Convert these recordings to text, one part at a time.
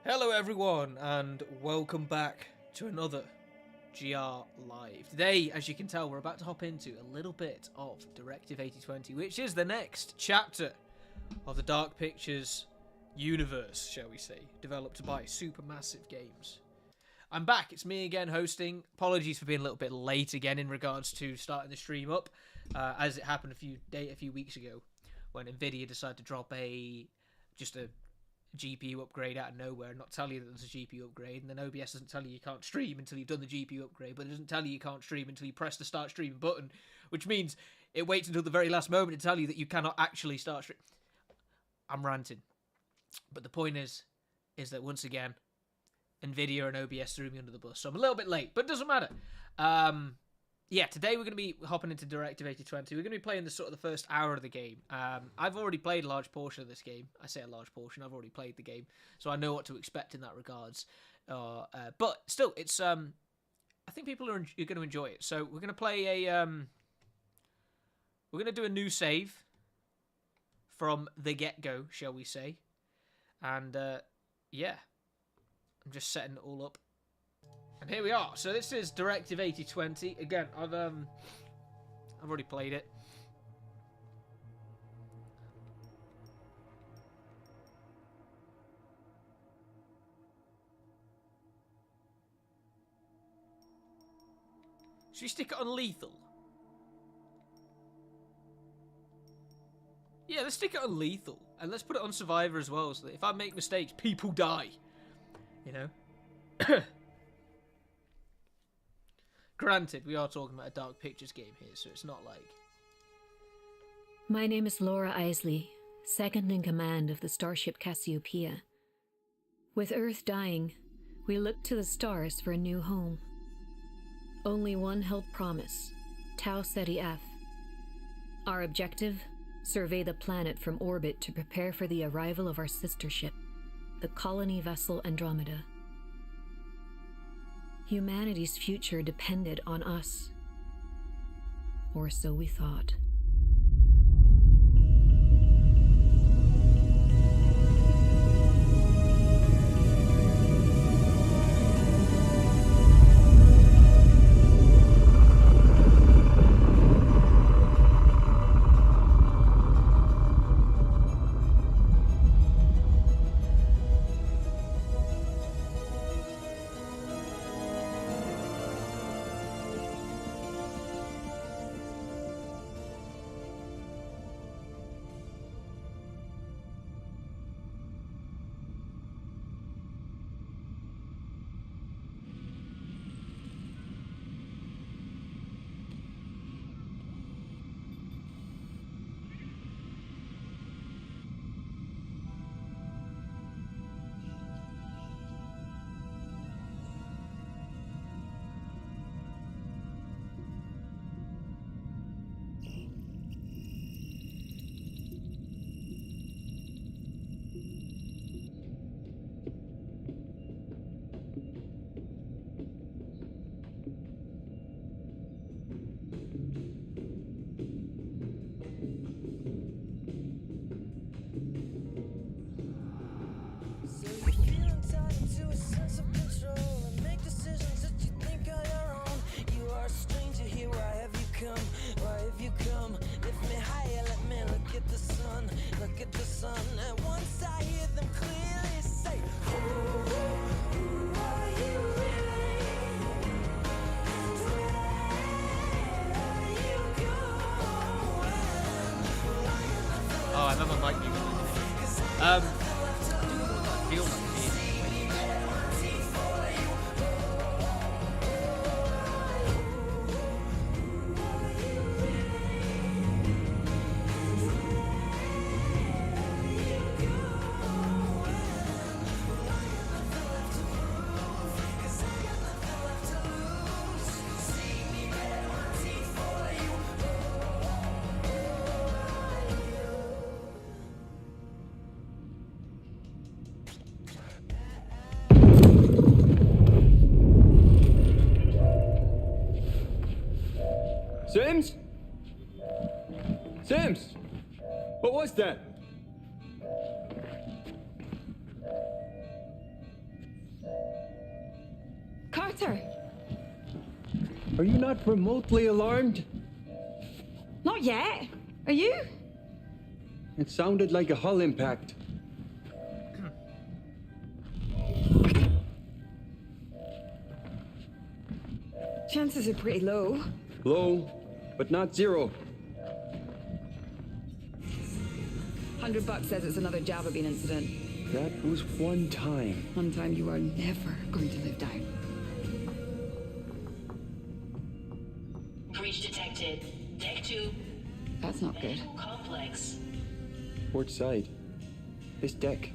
Hello everyone and welcome back to another GR Live. Today, as you can tell, we're about to hop into a little bit of Directive 8020, which is the next chapter of the Dark Pictures universe, shall we say, developed by Supermassive Games. I'm back, it's me again hosting. Apologies for being a little bit late again in regards to starting the stream up, as it happened a few weeks ago when Nvidia decided to drop just a GPU upgrade out of nowhere and not tell you that there's a GPU upgrade, and then OBS doesn't tell you can't stream until you've done the GPU upgrade, but it doesn't tell you can't stream until you press the start streaming button, which means it waits until the very last moment to tell you that you cannot actually start streaming. I'm ranting. But the point is that once again, Nvidia and OBS threw me under the bus, so I'm a little bit late, but it doesn't matter. Yeah, today we're going to be hopping into Directive 8020. We're going to be playing the first hour of the game. I've already played a large portion of this game. I say a large portion. I've already played the game, so I know what to expect in that regards. But still, it's I think people are going to enjoy it. So we're going to play we're going to do a new save from the get-go, shall we say? And yeah, I'm just setting it all up. And here we are. So this is Directive 8020. Again, I've already played it. Should we stick it on lethal? Yeah, let's stick it on lethal. And let's put it on survivor as well, so that if I make mistakes, people die. You know? Granted, we are talking about a Dark Pictures game here, so it's not like... My name is Laura Isley, second in command of the starship Cassiopeia. With Earth dying, we looked to the stars for a new home. Only one held promise, Tau Ceti F. Our objective? Survey the planet from orbit to prepare for the arrival of our sister ship, the colony vessel Andromeda. Humanity's future depended on us. Or so we thought. Are you not remotely alarmed? Not yet. Are you? It sounded like a hull impact. Chances are pretty low. Low, but not zero. $100 says it's another Java Bean incident. That was one time. One time you are never going to live down. Breach detected. Deck 2. That's not good. Medical complex. Port side. This deck.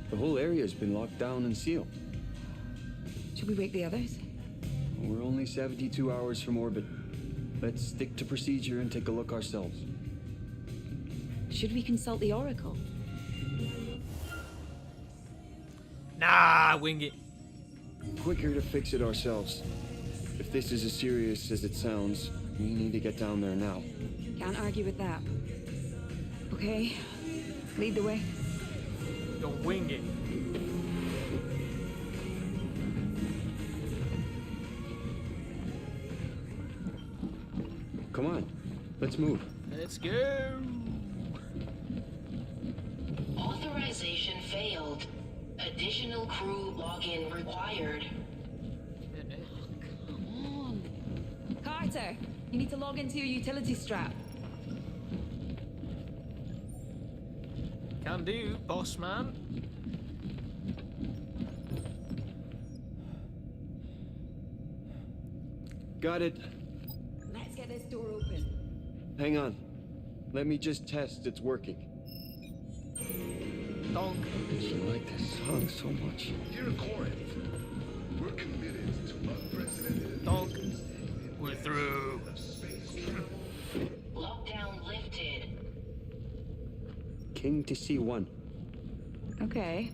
The whole area's been locked down and sealed. Should we wake the others? We're only 72 hours from orbit. Let's stick to procedure and take a look ourselves. Should we consult the Oracle? Nah, wing it. Quicker to fix it ourselves. If this is as serious as it sounds, we need to get down there now. Can't argue with that. Okay, lead the way. Don't wing it. Come on, let's move. Let's go. Authorization failed. Additional crew login required. Come on. Carter, you need to log into your utility strap. Can do, boss man. Got it. Let's get this door open. Hang on. Let me just test it's working. Donk. I like this song so much. Dear Corinth, we're committed to unprecedented Donk. We're through. Lockdown lifted. King to C1. Okay.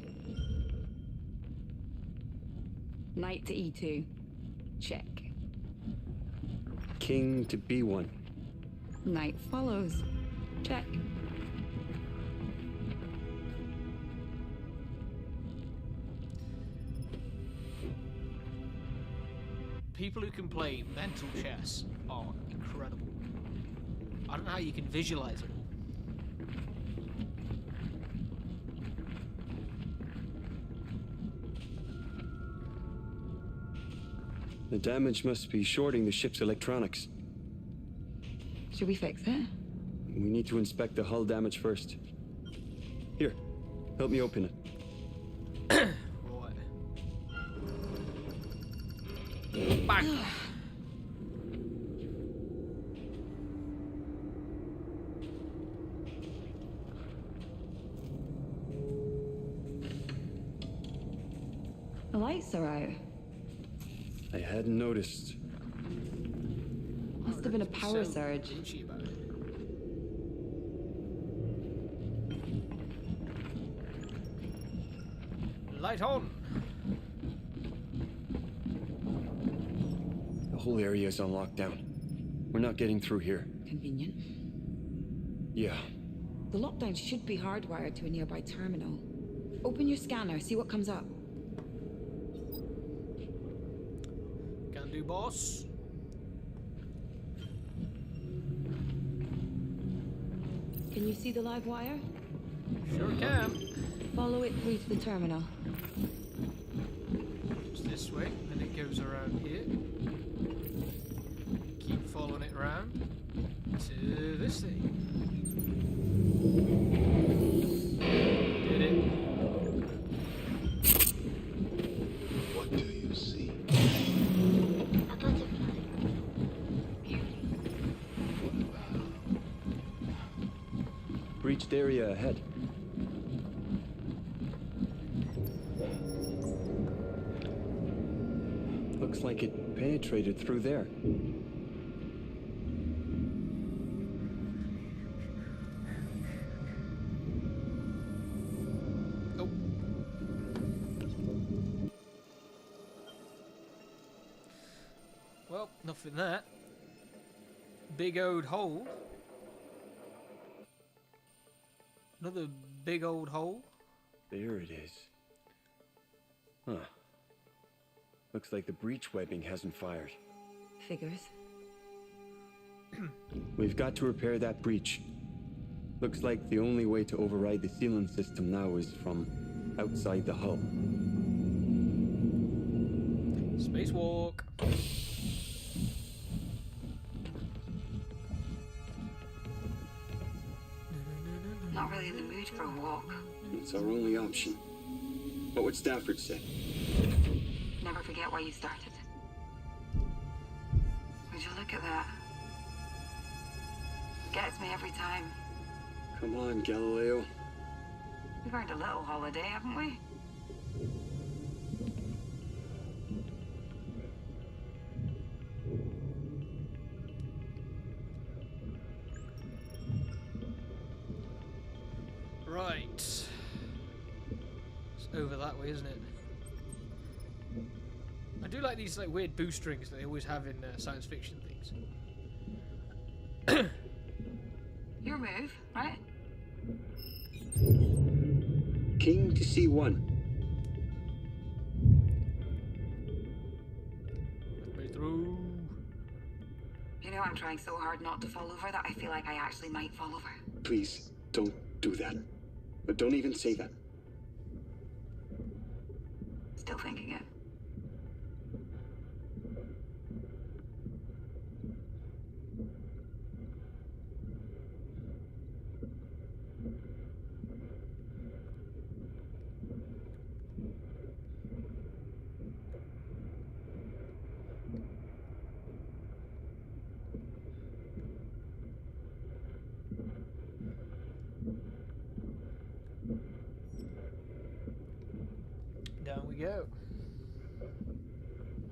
Knight to E2. Check. King to B1. Knight follows. Check. People who can play mental chess are incredible. I don't know how you can visualize it. The damage must be shorting the ship's electronics. Should we fix it? We need to inspect the hull damage first. Here, help me open it. Right. Bang. The lights are out. I hadn't noticed. Must have been a power So surge. bitchy about it. Light on. The whole area is on lockdown. We're not getting through here. Convenient. Yeah. The lockdown should be hardwired to a nearby terminal. Open your scanner, see what comes up. Can do, boss. Can you see the live wire? Sure can. Follow it through to the terminal. It's this way, and it goes around here. Keep following it around to this thing. Did it? What do you see? A butterfly. Beauty. Breached area ahead. Looks like it penetrated through there. Oh. Well, nothing there. Big old hole. Another big old hole. There it is. Huh. Looks like the breach webbing hasn't fired. figures. We've got to repair that breach. Looks like the only way to override the sealant system now is from outside the hull. Spacewalk. Not really in the mood for a walk. It's our only option. What would Stafford say? Never forget why you started. Would you look at that? Gets me every time. Come on, Galileo. We've earned a little holiday, haven't we? Right. It's over that way, isn't it? I do like these like weird boostrings that they always have in science fiction things. Your move, right? King to C1. Let me through. You know I'm trying so hard not to fall over that I feel like I actually might fall over. Please, don't do that. But don't even say that. Still thinking it. Down we go.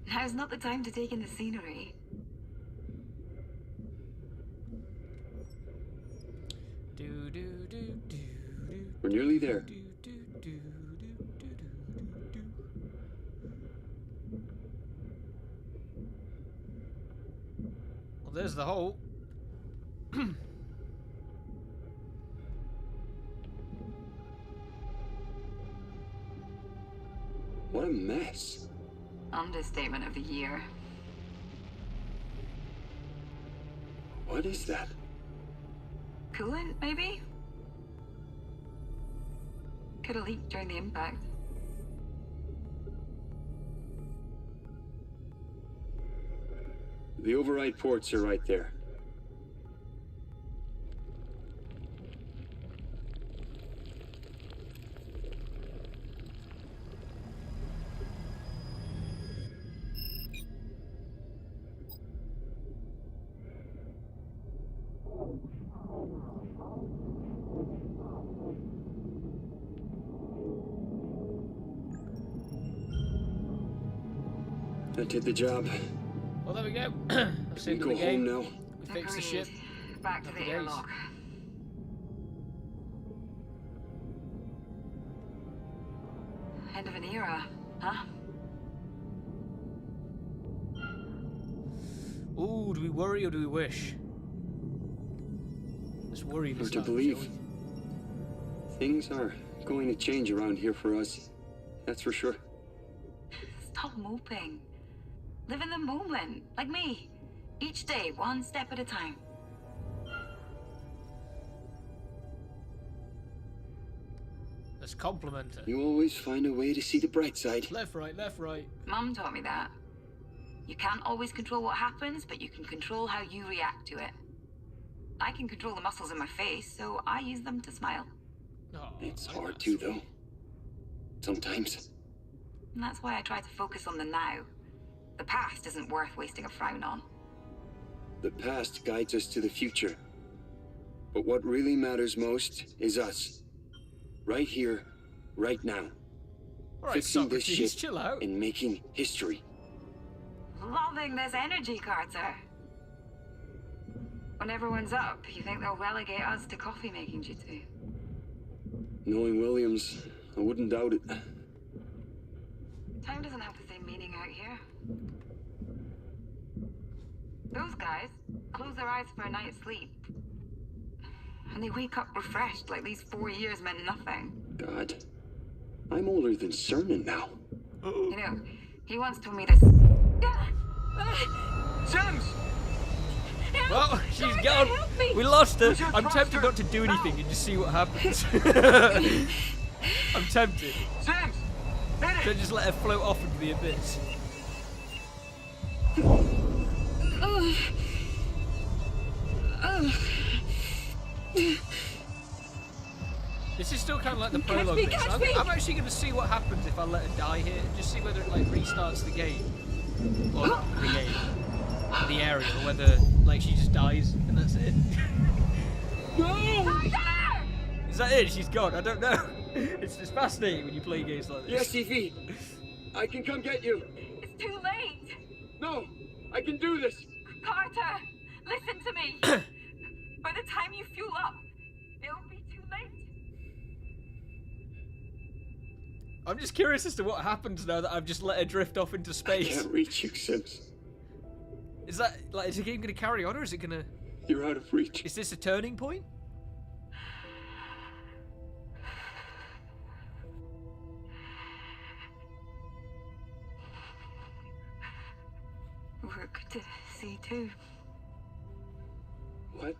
Now's not the time to take in the scenery. Do do do do do. We're nearly there. Do, do, do, do, do, do, do. Well, there's the hole. What a mess. Understatement of the year. What is that? Coolant, maybe? Could have leaked during the impact. The override ports are right there. That did the job. Well, there we go. That's the We end of go the game. home now. We fixed the ship. Back to Happy the days. airlock. End of an era, huh? Ooh, do we worry or do we wish? Let's worry this Hard to time, believe. shall we? Things are going to change around here for us. That's for sure. Stop moping. Live in the moment, like me. Each day, one step at a time. Let's compliment her. You always find a way to see the bright side. Left, right, left, right. Mum taught me that. You can't always control what happens, but you can control how you react to it. I can control the muscles in my face, so I use them to smile. Oh, It's I hard like to, that. though. Sometimes. And that's why I try to focus on the now. The past isn't worth wasting a frown on. The past guides us to the future. But what really matters most is us. Right here, right now. All right, Fixing this Socrates, ship chill out. and making history. Loving this energy, Carter. When everyone's up, you think they'll relegate us to coffee making duty? Knowing Williams, I wouldn't doubt it. Time doesn't have the same meaning out here. Those guys close their eyes for a night's sleep. And they wake up refreshed like these 4 years meant nothing. God, I'm older than Cernan now. You know, he once told me this. Sims! Well, she's Carter, gone. help me. We lost her. Where's your I'm tempted thruster? not to do anything and just see what happens. I'm tempted. Sims! Hit Should I it! just let her float off into the abyss? This is still kind of like the prologue me, bit. So catch me! I'm actually going to see what happens if I let her die here. Just see whether it like restarts the game. Or not the game. The area. Or whether like she just dies and that's it. No! Is that it? She's gone. I don't know. It's fascinating when you play games like Yes, this. Evie. I can come get you. It's too late. No, I can do this. Carter, listen to me. By the time you fuel up, it'll be too late. I'm just curious as to what happens now that I've just let her drift off into I space. can't reach you, Sims. Is that like is the game going to carry on or is it going to? You're out of reach. Is this a turning point? Work to C2. What?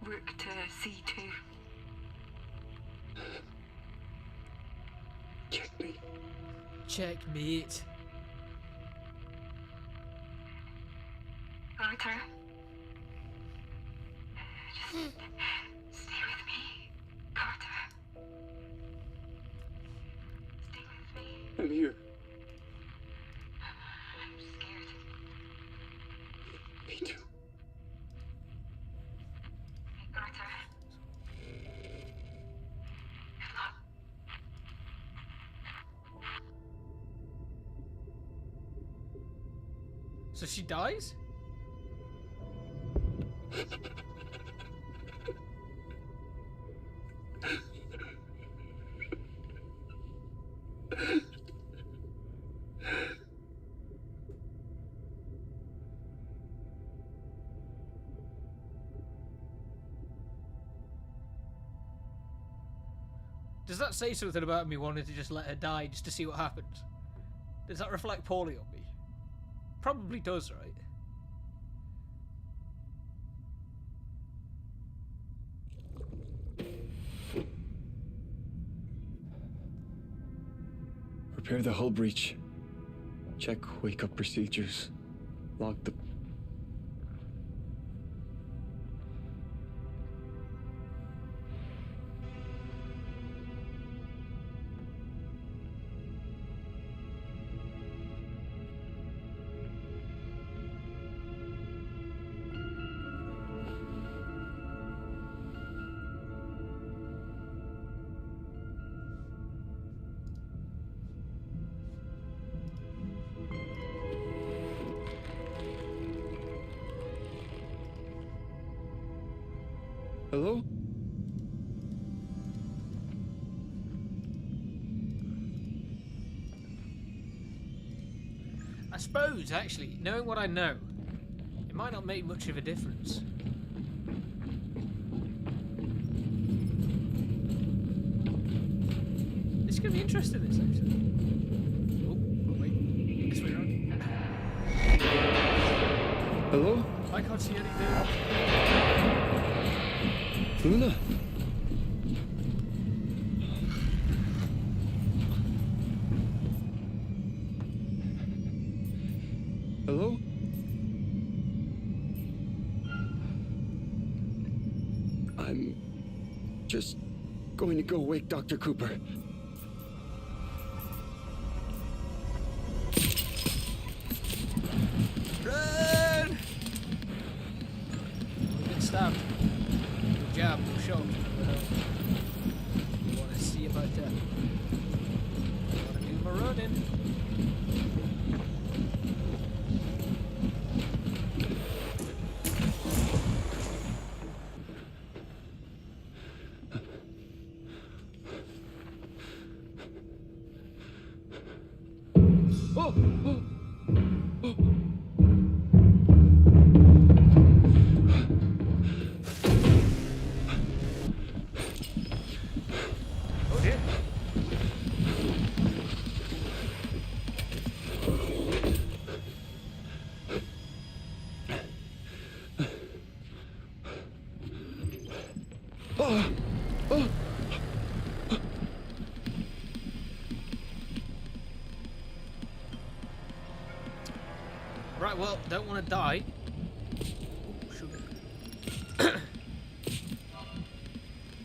Work to C2. Checkmate. Checkmate. Carter. Just stay with me. Carter. Stay with me. I'm here. I'm scared. Me too. Hey, Carter. Good luck. So she dies? Does that say something about me wanting to just let her die just to see what happens? Does that reflect poorly on me? Probably does, right? Repair the hull breach. Check wake-up procedures. Log the... Hello? I suppose, actually, knowing what I know, it might not make much of a difference. It's going to be interesting, this, actually. Oh, wait. This way around. Hello? I can't see anything. Luna? Hello? I'm just going to go wake Dr. Cooper. Run! We'll get stabbed. No jab, no shot. You want to see about that? I want to do my running. Oh! Oh! Oh! Oh dear. Right, well, don't want to die. Ooh, sugar.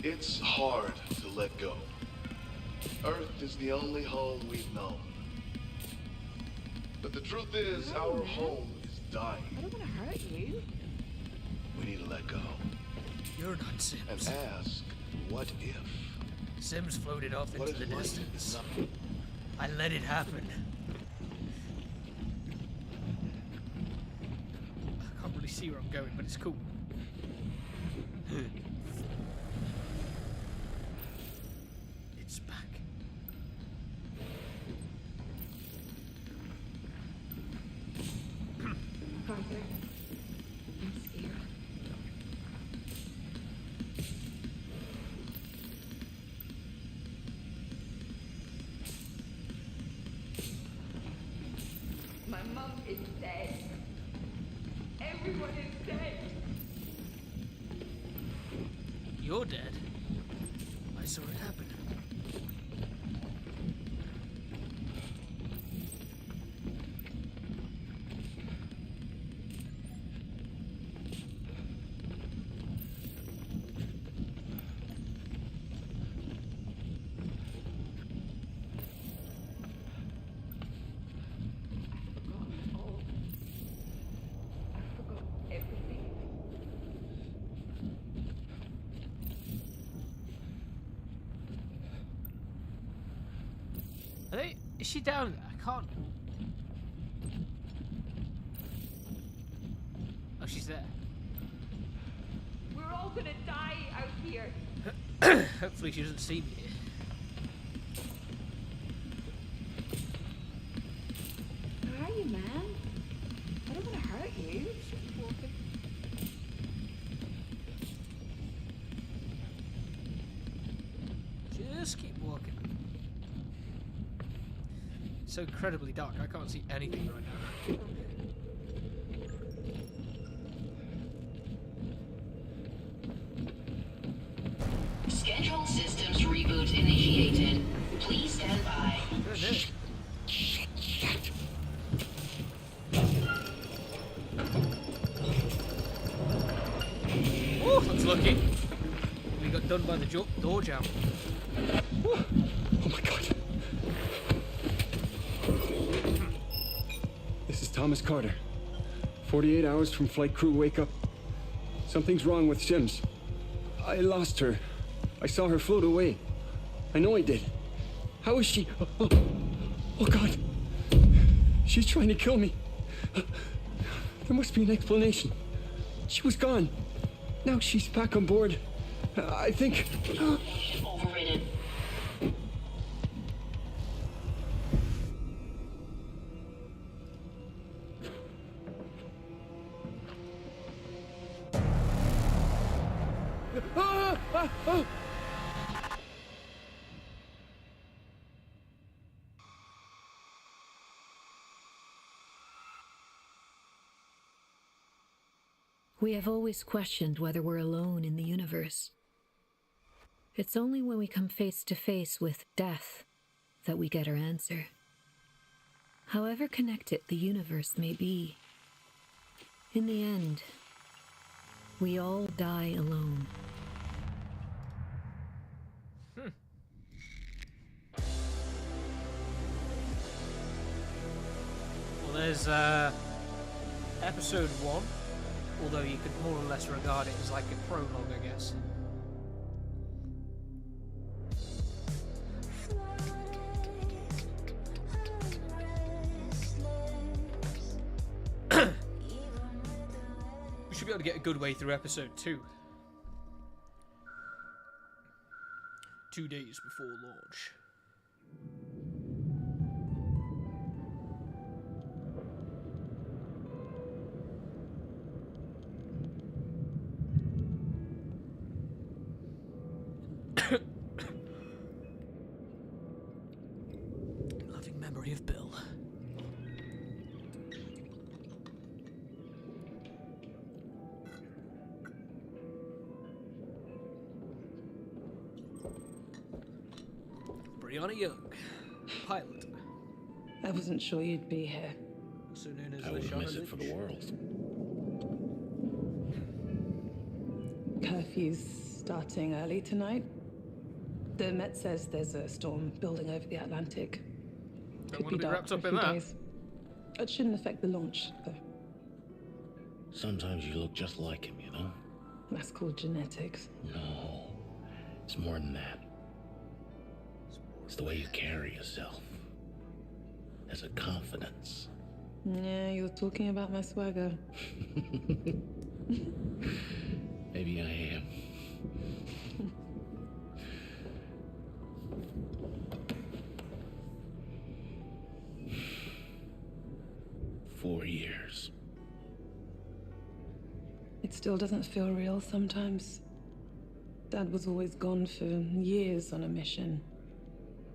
It's hard to let go. Earth is the only home we've known. But the truth is, our home is dying. I don't want to hurt you. We need to let go You're not and Sims. ask, what if? Sims floated off What into if the life distance. is nothing? I let it happen. I can't really see where I'm going, but it's cool. It's back. Arthur, I'm scared. My mum is dead. Everyone is dead. You're dead. I saw it happen. Forgotten all. I forgot everything. Is she down there? I can't. Oh, she's there. We're all gonna die out here. Hopefully she doesn't see me here. Where are you, man? I don't want to hurt you. Keep walking. Just keep walking. It's so incredibly dark, I can't see anything right now. Scheduled systems reboot initiated. Please stand by. Good, oh, that's lucky. We got done by the door jam. Oh my god. This is Thomas Carter. 48 hours from flight crew wake up. Something's wrong with Sims. I lost her. I saw her float away. I know I did. How is she? Oh god. She's trying to kill me. There must be an explanation. She was gone. Now she's back on board. I think. Overridden. We have always questioned whether we're alone in the universe. It's only when we come face to face with death that we get our answer. However connected the universe may be, in the end, we all die alone. Well, there's episode 1, although you could more or less regard it as like a prologue, I guess. We should be able to get a good way through episode 2. 2 days before launch. Loving memory of Bill. Brianna Young, pilot. I wasn't sure you'd be here. Also known as I wouldn't Lashana miss it for the Lynch. world. Curfew's starting early tonight. The Met says there's a storm building over the Atlantic. Don't want to be dark wrapped for up a in few that. days. It shouldn't affect the launch, though. Sometimes you look just like him, you know? That's called genetics. No, it's more than that. It's the way you carry yourself. There's a confidence. Yeah, you're talking about my swagger. Maybe I am. Four years. It still doesn't feel real sometimes. Dad was always gone for years on a mission.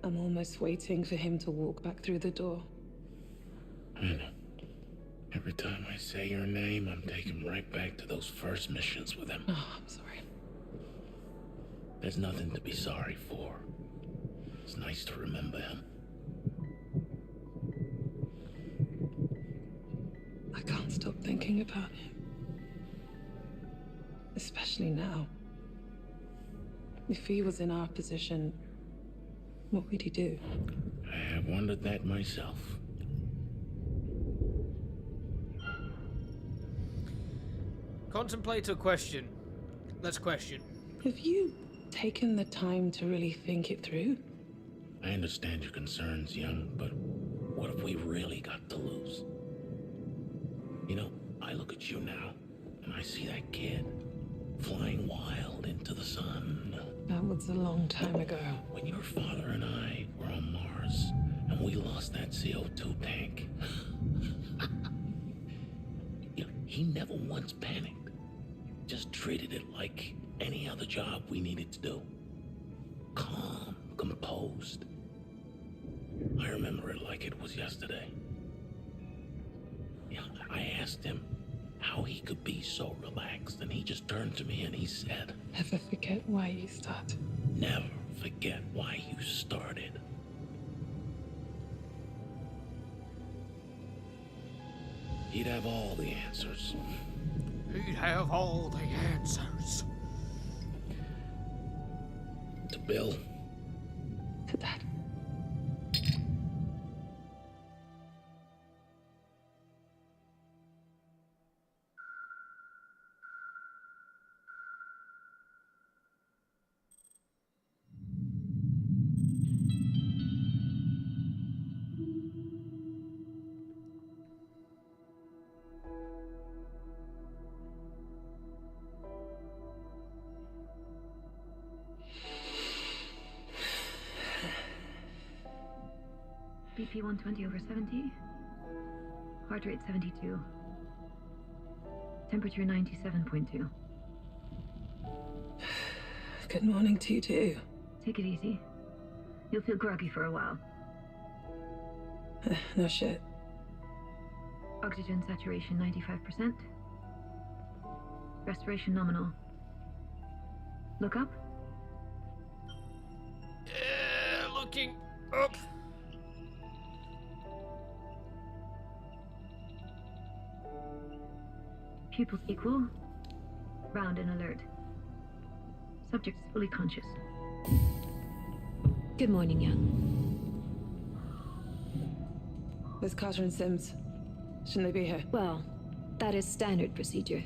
I'm almost waiting for him to walk back through the door. I know. Every time I say your name, I'm taken right back to those first missions with him. Oh, I'm sorry. There's nothing to be sorry for. It's nice to remember him. I can't stop thinking about him. Especially now. If he was in our position, what would he do? I have wondered that myself. Contemplate or question? Let's question. Have you taken the time to really think it through? I understand your concerns, young, but what have we really got to lose? You know, I look at you now, and I see that kid flying wild into the sun. That was a long time ago. When your father and I were on Mars, and we lost that CO2 tank. You know, he never once panicked. Just treated it like any other job we needed to do. Calm, composed. I remember it like it was yesterday. Yeah, I asked him how he could be so relaxed, and he just turned to me and he said, Never forget why you start. "Never forget why you started." He'd have all the answers. He'd have all the answers. To Bill, To Dad. BP 120/70. Heart rate 72. Temperature 97.2. Good morning to you too. Take it easy. You'll feel groggy for a while. No shit. Oxygen saturation 95%. Respiration nominal. Look up. Looking up. Pupils equal. Round and alert. Subject is fully conscious. Good morning, young. There's Carter and Sims. Shouldn't they be here? Well, that is standard procedure.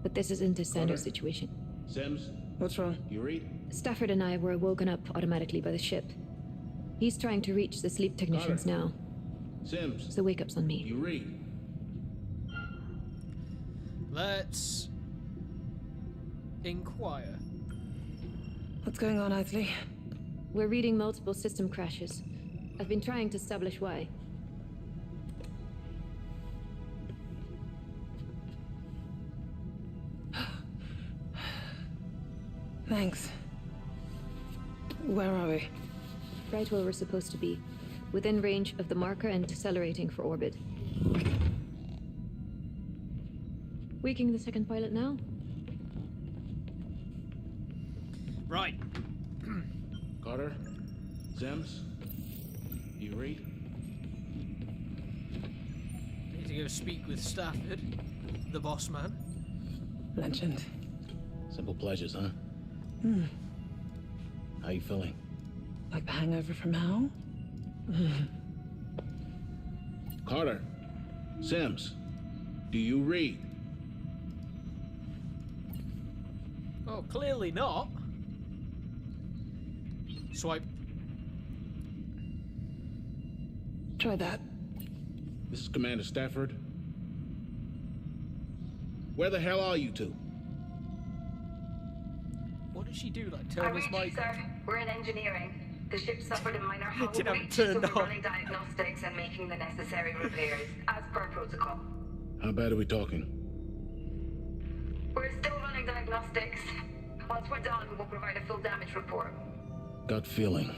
But this isn't a standard Carter. situation. Sims, What's wrong? you read? Stafford and I were woken up automatically by the ship. He's trying to reach the sleep technicians now, Sims, so wake up's on me. you read? Let's inquire. What's going on, Isley? We're reading multiple system crashes. I've been trying to establish why. Thanks. Where are we? Right where we're supposed to be. Within range of the marker and decelerating for orbit. Waking the second pilot now? Right. Carter, Sims? You read? Need to go speak with Stafford, the boss man. Legend. Simple pleasures, huh? How you feeling? Like the hangover from hell? Carter. Sims. Do you read? Oh, clearly not. Swipe. Try that. This is Commander Stafford. Where the hell are you two? What did she do? Like turn this mic? Sir. We're in engineering. The ship suffered a minor hull Did I breach, turn so we're on? running diagnostics and making the necessary repairs, as per protocol. How bad are we talking? We're still running diagnostics. Once we're done, we'll provide a full damage report. Gut feeling.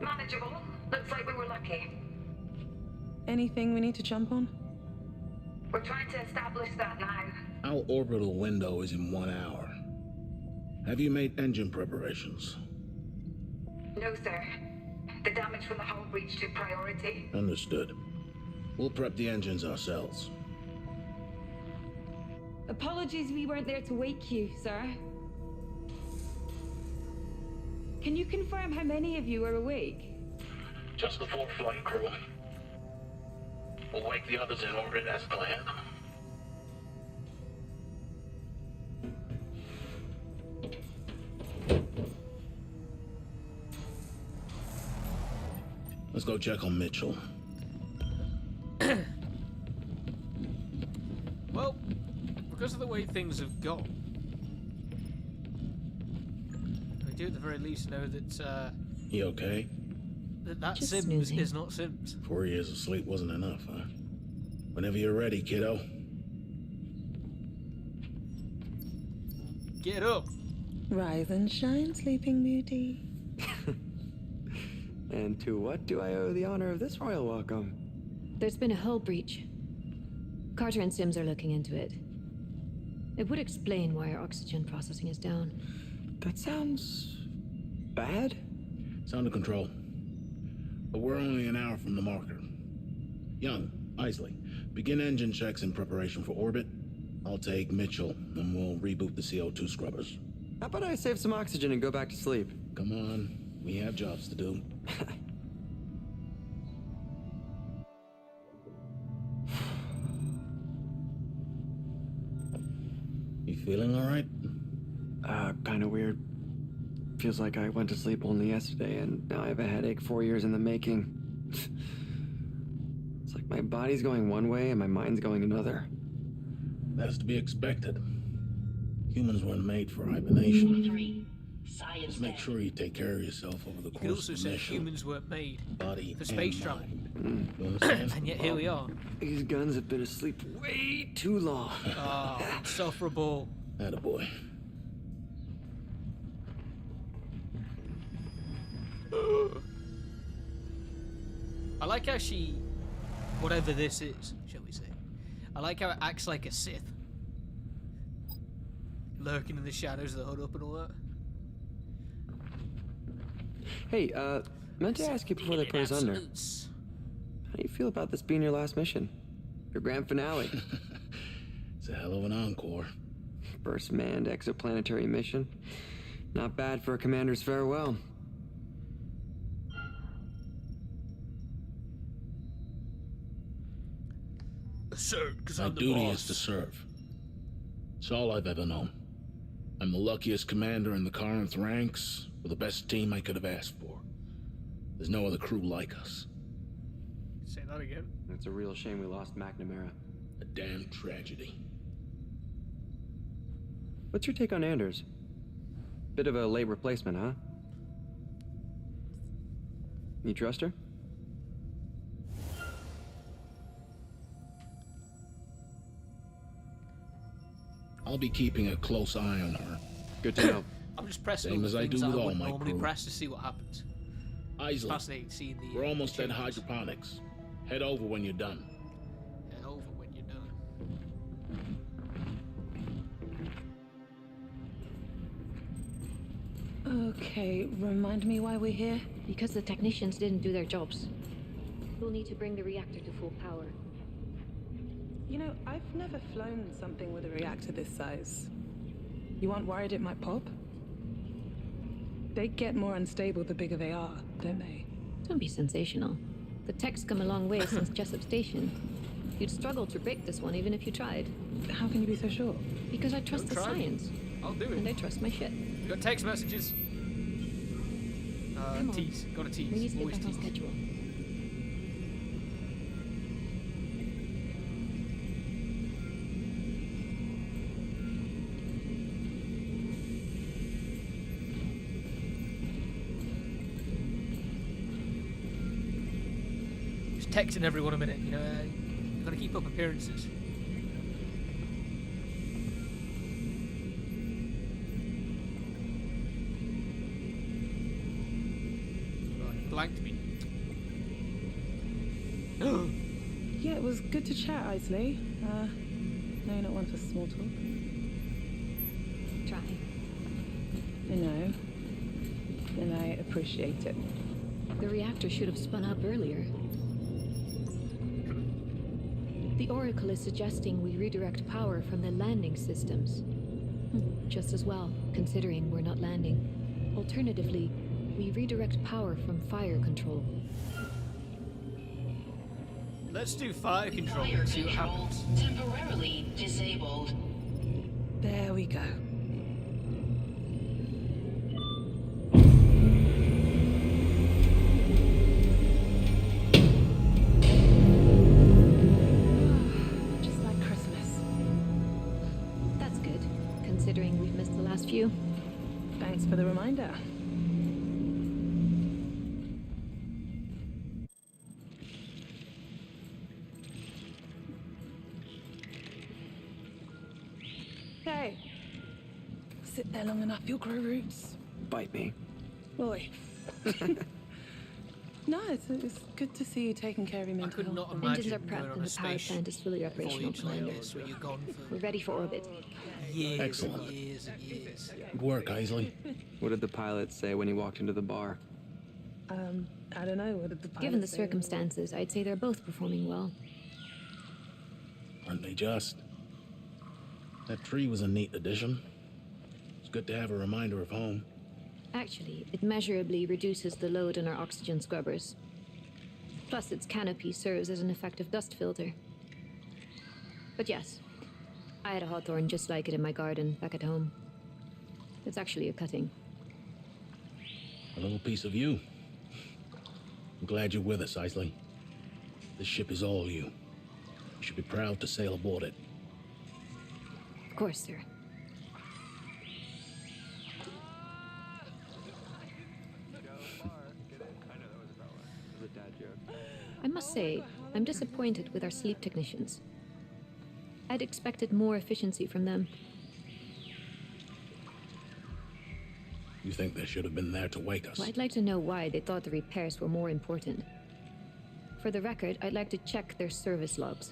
Manageable. Looks like we were lucky. Anything we need to jump on? We're trying to establish that now. Our orbital window is in 1 hour. Have you made engine preparations? No, sir. The damage from the hull breach took priority. Understood. We'll prep the engines ourselves. Apologies we weren't there to wake you, sir. Can you confirm how many of you are awake? Just the 4 flight crew. We'll wake the others in orbit as planned. Let's go check on Mitchell. Well, because of the way things have gone, we do at the very least know that He okay? that Just Sims snoozing. is not Sims. 4 years of sleep wasn't enough, huh? Whenever you're ready, kiddo. Get up. Rise and shine, Sleeping Beauty. And to what do I owe the honor of this royal welcome? There's been a hull breach. Carter and Sims are looking into it. It would explain why our oxygen processing is down. That sounds bad. It's under control. But we're only an hour from the marker. Young, Isley, begin engine checks in preparation for orbit. I'll take Mitchell, and we'll reboot the CO2 scrubbers. How about I save some oxygen and go back to sleep? Come on, we have jobs to do. You feeling all right? Kinda weird. Feels like I went to sleep only yesterday, and now I have a headache 4 years in the making. It's like my body's going one way and my mind's going another. That's to be expected. Humans weren't made for hibernation. 3. Science Just make deck. sure you take care of yourself over the You could course also of the say mission. humans weren't made Body for and space travel. mind. You understand? And yet here we are. These guns have been asleep way too long. Ah, insufferable. Attaboy. I like how she, whatever this is, shall we say, I like how it acts like a Sith. Lurking in the shadows of the hood up and all that. Hey, meant to ask you before they put us under. Absolutes. How do you feel about this being your last mission? Your grand finale? It's a hell of an encore. First manned exoplanetary mission. Not bad for a commander's farewell. Assert, because My I'm the duty boss. is to serve. It's all I've ever known. I'm the luckiest commander in the Corinth ranks, with the best team I could have asked for. There's no other crew like us. Say that again. It's a real shame we lost McNamara. A damn tragedy. What's your take on Anders? Bit of a late replacement, huh? You trust her? I'll be keeping a close eye on her. Good to know. I'm just pressing Same all as the I things do that with I all would my normally crew. press to see what happens. Isley, Fascinating seeing the. we're almost at changes. hydroponics. Head over when you're done. Head over when you're done. Okay, remind me why we're here? Because the technicians didn't do their jobs. We'll need to bring the reactor to full power. You know, I've never flown something with a reactor this size. You aren't worried it might pop? They get more unstable the bigger they are, don't they? Don't be sensational. The tech's come a long way since Jessup Station. You'd struggle to break this one even if you tried. How can you be so sure? Because I trust the science. I'll do it. And I trust my shit. We got text messages. Come on. Tease. Got a tease. We need to get Always back on tease. schedule. Just texting everyone a minute, you know. Got to keep up appearances. Right, blanked me. Yeah, it was good to chat, Isley. No, you're not one for small talk. Try. I know. And I appreciate it. The reactor should have spun up earlier. The Oracle is suggesting we redirect power from the landing systems. Just as well, considering we're not landing. Alternatively, we redirect power from fire control. Let's do fire control Fire and see what control happens. temporarily disabled. There we go. Just like Christmas. That's good, considering we've missed the last few. Thanks for the reminder. Hey. Sit there long enough, you'll grow roots. Bite me. Boy. No, it's good to see you taking care of your I mental could not health. Engines imagine are going prepped on and a the power space plant is fully operational, voyage like Commander. this where you're gone We're for ready for orbit. years Excellent. and years and years. Good work, Isley. What did the pilot say when he walked into the bar? I don't know, what did the pilot Given the say? circumstances, I'd say they're both performing well. Aren't they just? That tree was a neat addition. It's good to have a reminder of home. Actually, it measurably reduces the load on our oxygen scrubbers. Plus, its canopy serves as an effective dust filter. But yes, I had a hawthorn just like it in my garden back at home. It's actually a cutting. A little piece of you. I'm glad you're with us, Isley. This ship is all you. You should be proud to sail aboard it. Of course, sir. I must say, I'm disappointed with our sleep technicians. I'd expected more efficiency from them. You think they should have been there to wake us? Well, I'd like to know why they thought the repairs were more important. For the record, I'd like to check their service logs.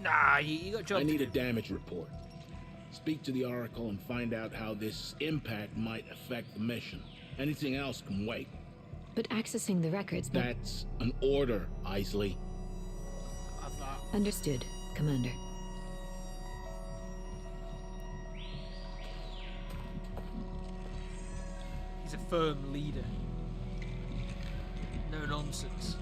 Nah, you got a job I to need do. a damage report. Speak to the Oracle and find out how this impact might affect the mission. Anything else can wait. But accessing the records... That's an order, Isley. Understood, Commander. He's a firm leader. No nonsense.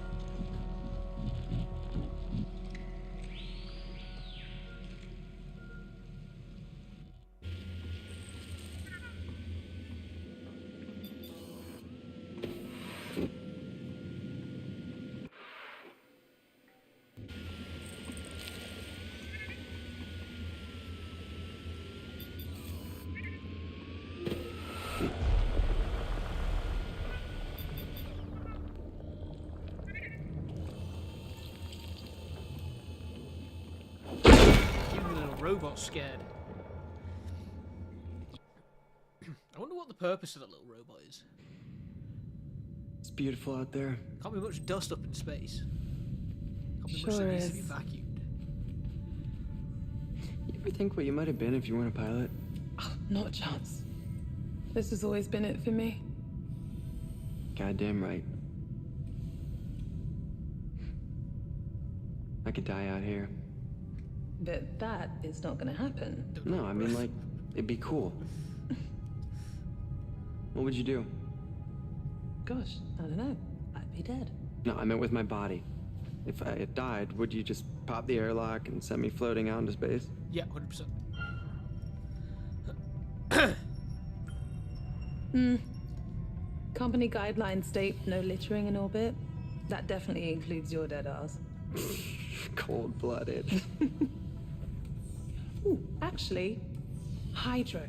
Even the little robot's scared. I wonder what the purpose of that little robot is. It's beautiful out there. Can't be much dust up in space. Can't be much Sure that needs to be is. vacuumed. You ever think what you might have been if you weren't a pilot? Oh, not a chance. This has always been it for me. Goddamn right. I could die out here. But that is not gonna happen. No, I mean, like, it'd be cool. What would you do? Gosh, I don't know. I'd be dead. No, I meant with my body. If I had died, would you just pop the airlock and send me floating out into space? Yeah, 100%. Company guidelines state no littering in orbit. That definitely includes your dead ass. Cold-blooded. Ooh, actually, hydro.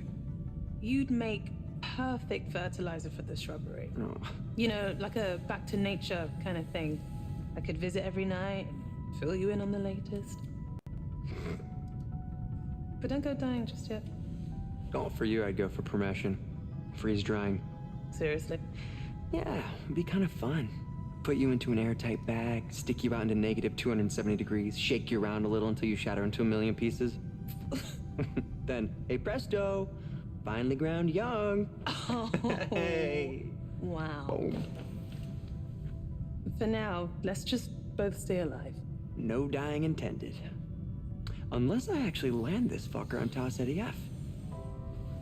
You'd make perfect fertilizer for the shrubbery. Oh. You know, like a back to nature kind of thing. I could visit every night, fill you in on the latest. But don't go dying just yet. Oh, for you, I'd go for permission. Freeze drying. Seriously? Yeah, it'd be kind of fun. Put you into an airtight bag, stick you out into negative 270 degrees, shake you around a little until you shatter into a million pieces. Then, hey presto, finally ground young. Oh, hey. wow. Boom. For now, let's just both stay alive. No dying intended. Unless I actually land this fucker on Taos F.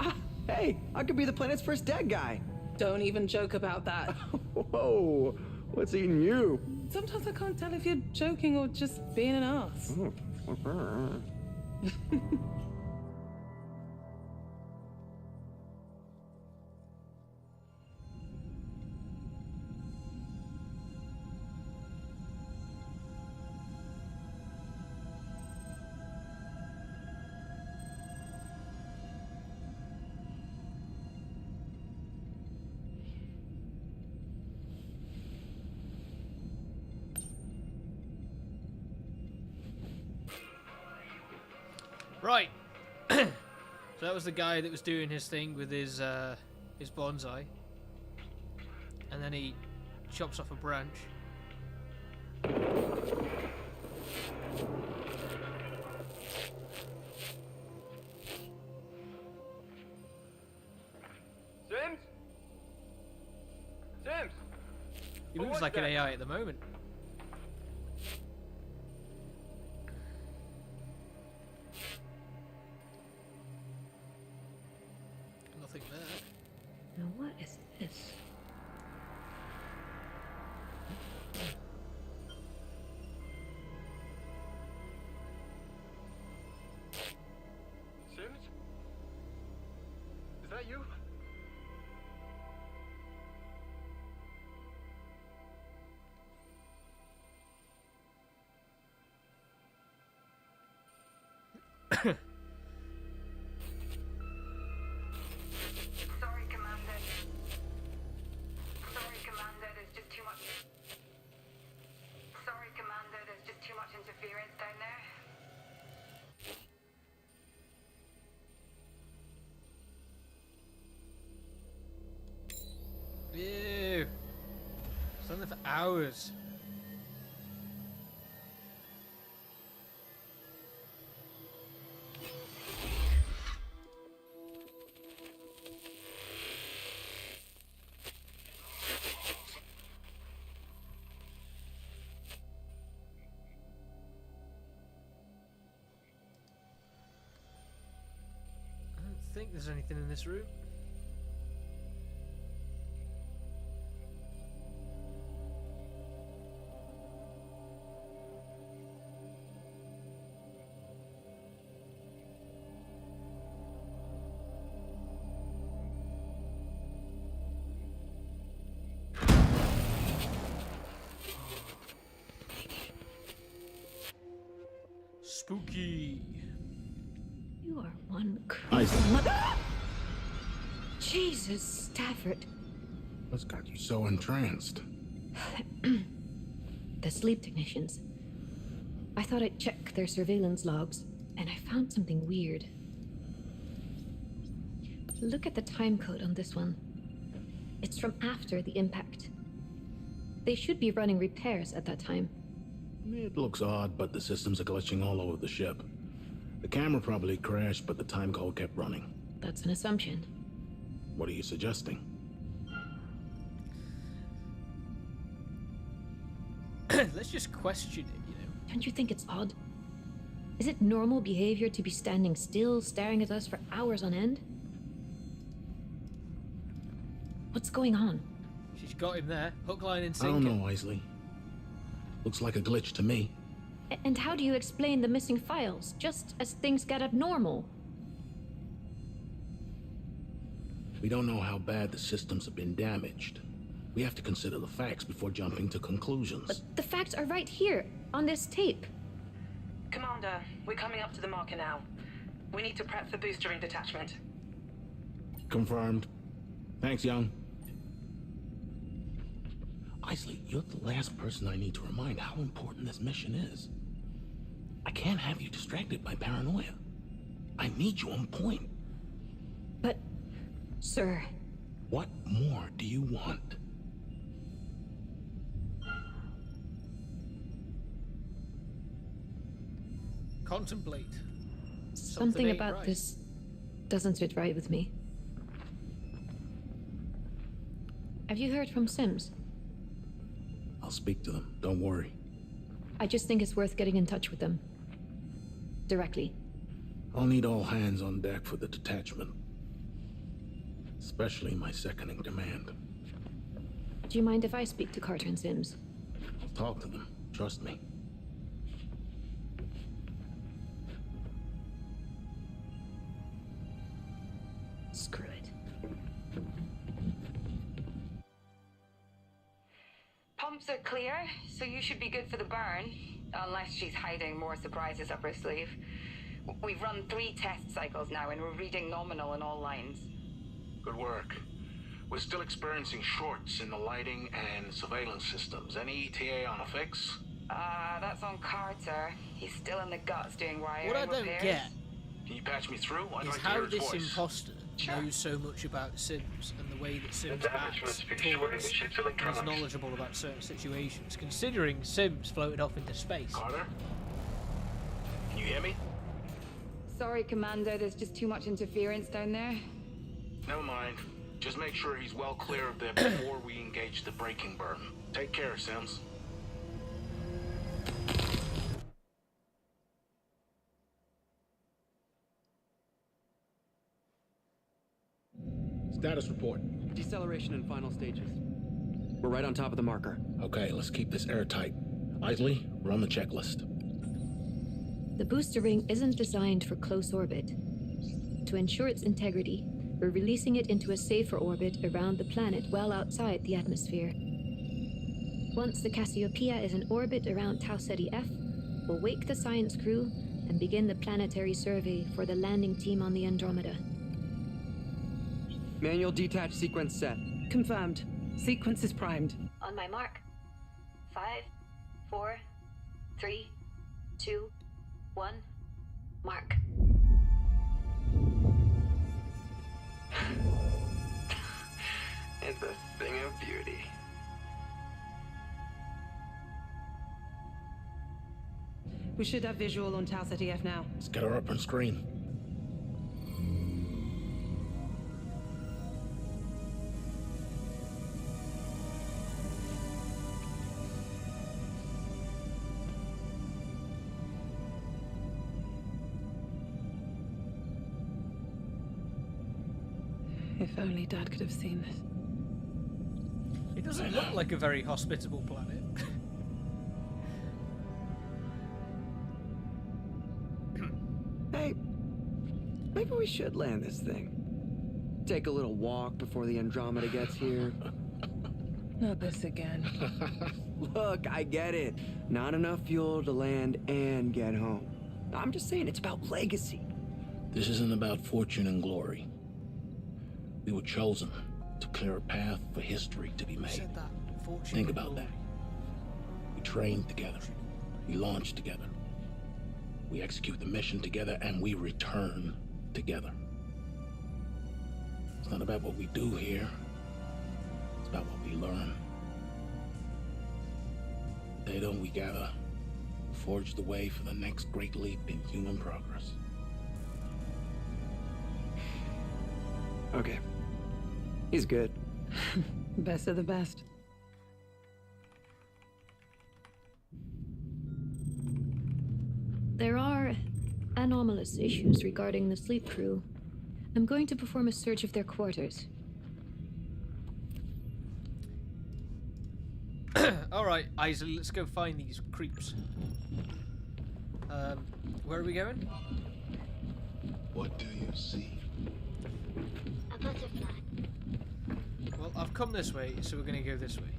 Ah, hey, I could be the planet's first dead guy. Don't even joke about that. Whoa, what's eating you? Sometimes I can't tell if you're joking or just being an ass. Right. So that was the guy that was doing his thing with his bonsai. And then he chops off a branch. Sims? Sims? He moves like an AI at the moment. Nothing there. Now what is this? Sims? Is that you? Sorry, Commander. Sorry, Commander, there's just too much. Sorry, Commander, there's just too much interference down there. Ew. Stand there for hours. I don't think there's anything in this room. Spooky. You are one I crazy Jesus, Stafford. What's got you so entranced? The sleep technicians. I thought I'd check their surveillance logs, and I found something weird. Look at the time code on this one. It's from after the impact. They should be running repairs at that time. It looks odd, but the systems are glitching all over the ship. The camera probably crashed, but the time code kept running. That's an assumption. What are you suggesting? Let's just question it, you know. Don't you think it's odd? Is it normal behavior to be standing still, staring at us for hours on end? What's going on? She's got him there. Hook, line, and I sinker. don't know, Isley. Looks like a glitch to me. And how do you explain the missing files, just as things get abnormal? We don't know how bad the systems have been damaged. We have to consider the facts before jumping to conclusions. But the facts are right here, on this tape. Commander, we're coming up to the marker now. We need to prep for boostering detachment. Confirmed. Thanks, Young. Isley, you're the last person I need to remind how important this mission is. I can't have you distracted by paranoia. I need you on point. But, sir... What more do you want? Contemplate. Something ain't about right. this doesn't sit right with me. Have you heard from Sims? I'll speak to them. Don't worry. I just think it's worth getting in touch with them. Directly. I'll need all hands on deck for the detachment. Especially my second in command. Do you mind if I speak to Carter and Sims? Talk to them. Trust me. Screw it. Pumps are clear, so you should be good for the burn. Unless she's hiding more surprises up her sleeve. We've run 3 test cycles now, and we're reading nominal in all lines. Good work. We're still experiencing shorts in the lighting and surveillance systems. Any ETA on a fix? That's on Carter. He's still in the guts doing wiring What I don't repairs. get Can you patch me through? I'd is like to how hear his this voice. imposter knows so much about Sims and the way that Sims acts, talks, and is knowledgeable about certain situations, considering Sims floated off into space. Carter? Can you hear me? Sorry, Commander. There's just too much interference down there. Never mind. Just make sure he's well clear of there before we engage the braking burn. Take care, Sims. Status report. Deceleration in final stages. We're right on top of the marker. Okay, let's keep this airtight. Isley, we're on the checklist. The booster ring isn't designed for close orbit. To ensure its integrity, we're releasing it into a safer orbit around the planet well outside the atmosphere. Once the Cassiopeia is in orbit around Tau Ceti F, we'll wake the science crew and begin the planetary survey for the landing team on the Andromeda. Manual detach sequence set. Confirmed. Sequence is primed. On my mark. 5, 4, 3, 2, 1, mark. It's a thing of beauty. We should have visual on Tau Ceti F now. Let's get her up on screen. If only Dad could have seen this. It doesn't look like a very hospitable planet. Hey, maybe we should land this thing. Take a little walk before the Andromeda gets here. Not this again. Look, I get it. Not enough fuel to land and get home. I'm just saying it's about legacy. This isn't about fortune and glory. We were chosen to clear a path for history to be made. Said that. Fortune Think and about glory. that. We trained together. We launched together. We execute the mission together, and we return together. It's not about what we do here. It's about what we learn. The data we gather forge the way for the next great leap in human progress. Okay. He's good. Best of the best. There are anomalous issues regarding the sleep crew. I'm going to perform a search of their quarters. Alright, Isley, let's go find these creeps. Where are we going? What do you see? A butterfly. Well, I've come this way, so we're gonna go this way.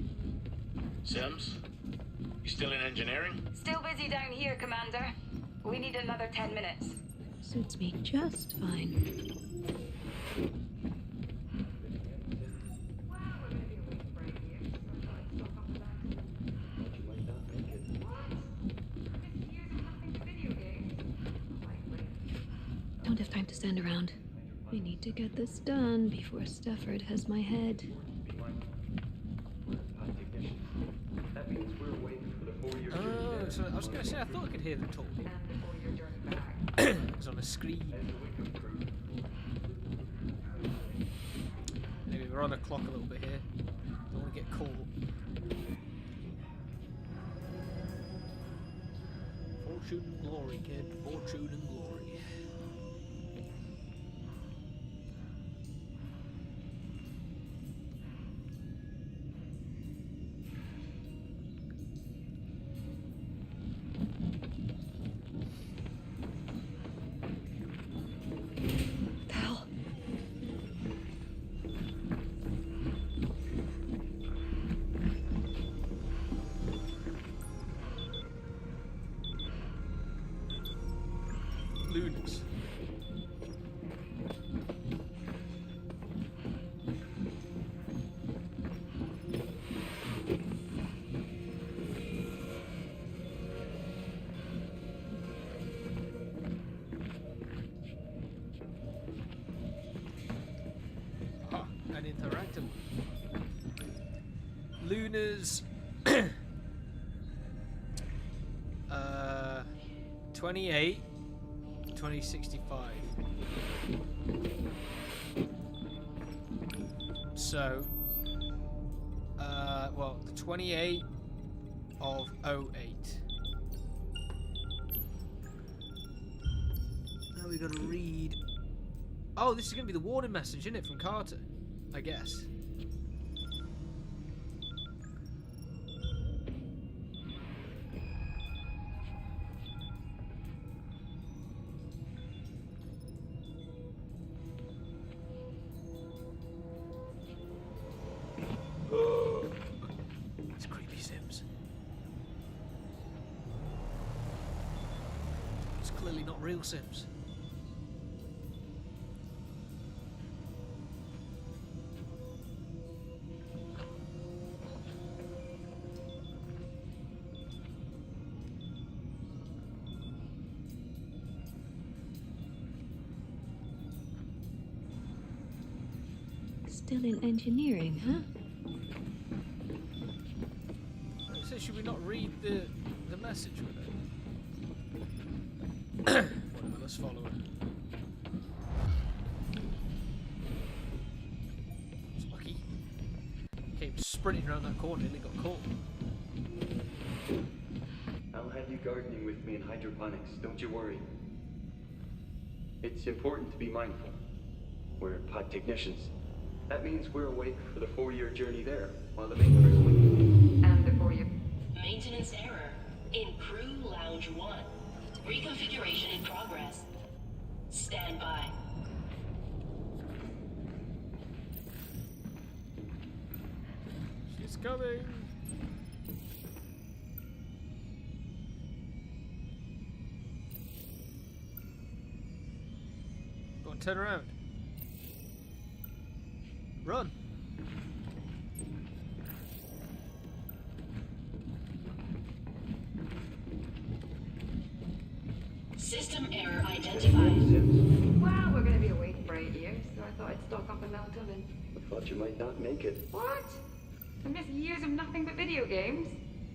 Sims? You still in engineering? Still busy down here, Commander. We need another 10 minutes. Suits me just fine. Don't have time to stand around. We need to get this done before Stafford has my head. Oh, so I was going to say, I thought I could hear them talking. It's on a screen. Maybe we're on a clock a little bit here. Don't want to get caught. Fortune and glory, kid. Fortune and glory. Lunars. Ah, an interactive. Lunars. 28. 2065. So, well, the 28 of 08. Now we gotta read. Oh, this is gonna be the warning message, isn't it, from Carter? I guess. It's creepy, Sims. It's clearly not real Sims. Still in engineering, huh? So should we not read the message with it? Whatever, let's follow it. It's lucky. Came sprinting around that corner, nearly got caught. I'll have you gardening with me in hydroponics, don't you worry. It's important to be mindful. We're pod technicians. That means we're awake for the 4-year journey there, while the main crew's sleeping. And before you... Maintenance error in Crew Lounge 1. Reconfiguration in progress. Stand by. She's coming. Go on, turn around. Run. System error identified. Well, we're gonna be awake for 8 years, so I thought I'd stock up on melatonin. I thought you might not make it. What? I miss years of nothing but video games?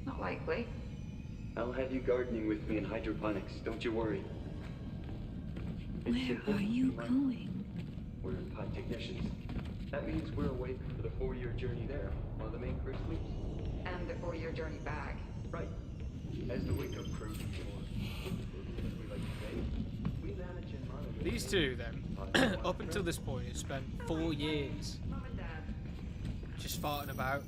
Not likely. I'll have you gardening with me in hydroponics, don't you worry. Where are you going? We're pod technicians. That means we're awake for the 4-year journey there, while the main crew sleeps. And the 4-year journey back. Right. As the wake-up crew, or as we like to say, we manage and monitor... These two, then, up until this point, have spent 4 years Mom and Dad. just farting about.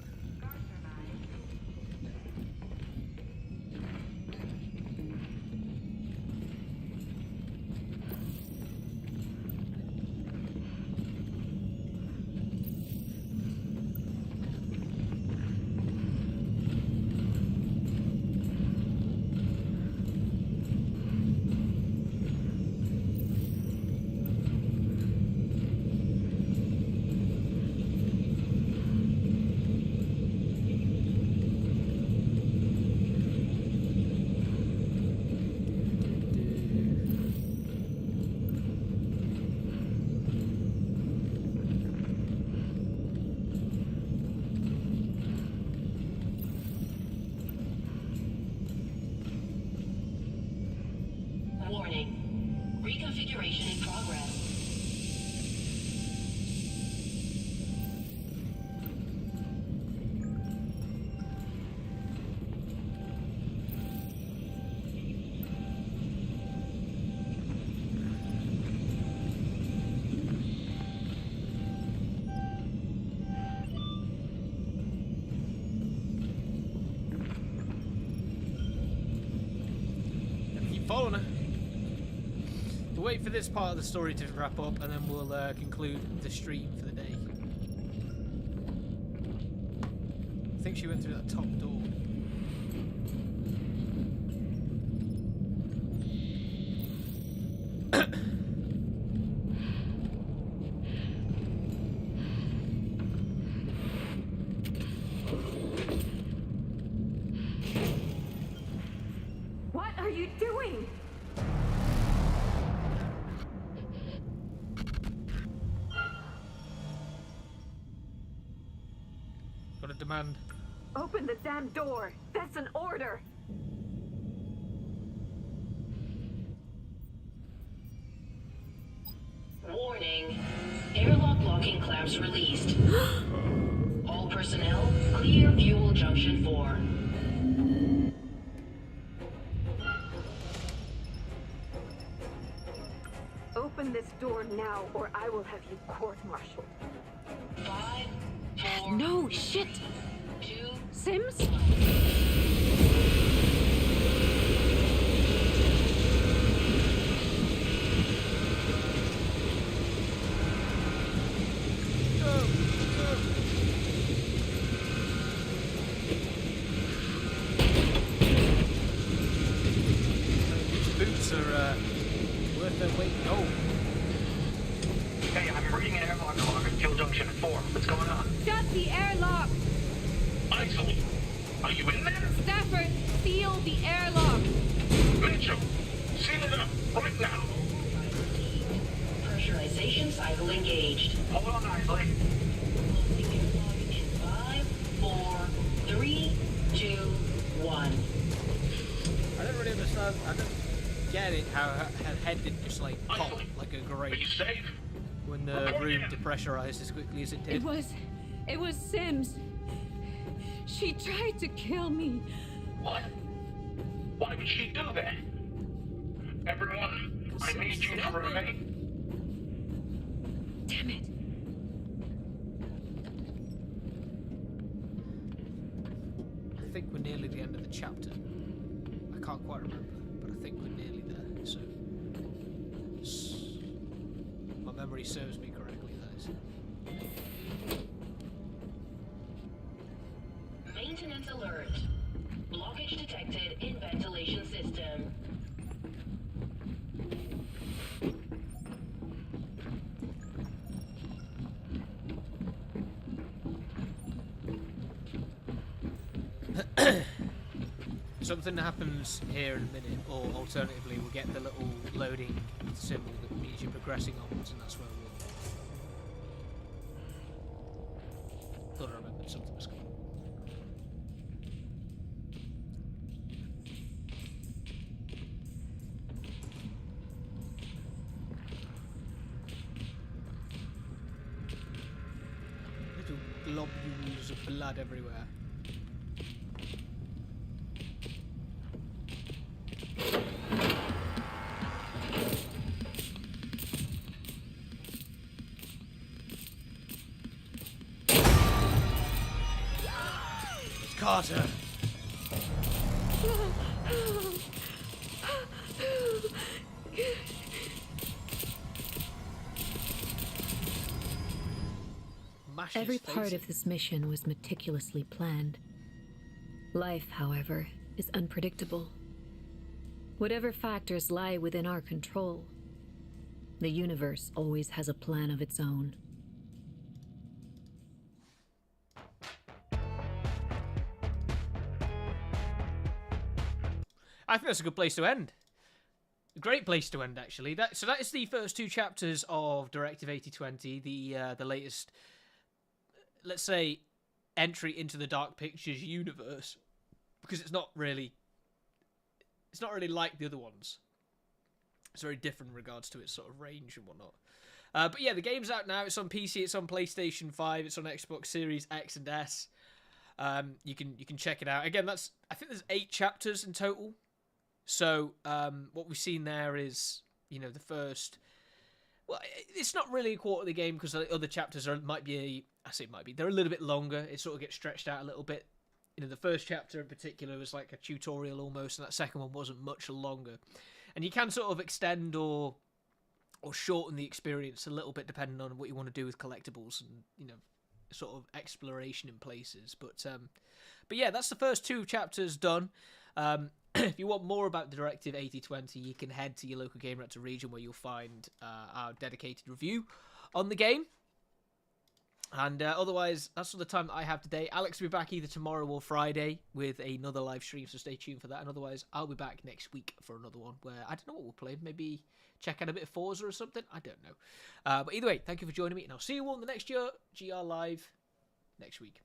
Warning. Reconfiguration in progress. Keep following her. We'll wait for this part of the story to wrap up, and then we'll conclude the stream for the day. I think she went through that top door. What are you doing? Got a demand. Open the damn door. That's an order. Warning. Airlock locking clamps released. All personnel, clear fuel junction 4. Open this door now, or I will have you court-martialed. 5, 4, No, shit! 2, Sims? These boots are worth their weight in gold. Hey, I'm reading an airlock log at Fuel Junction 4. What's going on? Shut the airlock! Isley, are you in there? Stafford, seal the airlock! Mitchell, seal it up right now. pressurization cycle engaged. Hold on, Isley. Closing airlock in 5, 4, 3, 2, 1. I don't really understand. I don't get it how her head didn't just like pop Isley, like a are you grate safe? when the room depressurized as quickly as it did. It was Sims. She tried to kill me. What? Why would she do that? Everyone, I need you to remain. Damn it. I think we're nearly the end of the chapter. I can't quite remember, but I think we're nearly there. So, my memory serves me correctly, that is. Maintenance alert. Blockage detected in ventilation system. Something happens here in a minute, or alternatively, we'll get the little loading symbol that means you're progressing onwards, and that's where we'll. Thought I remembered something was coming. globules of blood everywhere. Carter! Every part of this mission was meticulously planned. Life, however, is unpredictable. Whatever factors lie within our control, the universe always has a plan of its own. I think that's a good place to end. Great place to end, actually. That is the first 2 chapters of Directive 8020, the latest, let's say, entry into the Dark Pictures universe, because it's not really like the other ones. It's very different in regards to its sort of range and whatnot. But yeah, the game's out now. It's on PC. It's on PlayStation 5. It's on Xbox Series X and S. You can check it out. Again, I think there's 8 chapters in total. So what we've seen there is, the first. Well, it's not really a quarter of the game because the other chapters might be. They're a little bit longer. It sort of gets stretched out a little bit. The first chapter in particular was like a tutorial almost, and that second one wasn't much longer. And you can sort of extend or shorten the experience a little bit depending on what you want to do with collectibles and sort of exploration in places. But yeah, that's the first 2 chapters done. If you want more about Directive 8020, you can head to your local Game Reactor region where you'll find our dedicated review on the game. And otherwise, that's all the time that I have today. Alex will be back either tomorrow or Friday with another live stream, so stay tuned for that. And otherwise, I'll be back next week for another one where I don't know what we'll play. Maybe check out a bit of Forza or something. I don't know. But either way, thank you for joining me, and I'll see you all in the next GR Live next week.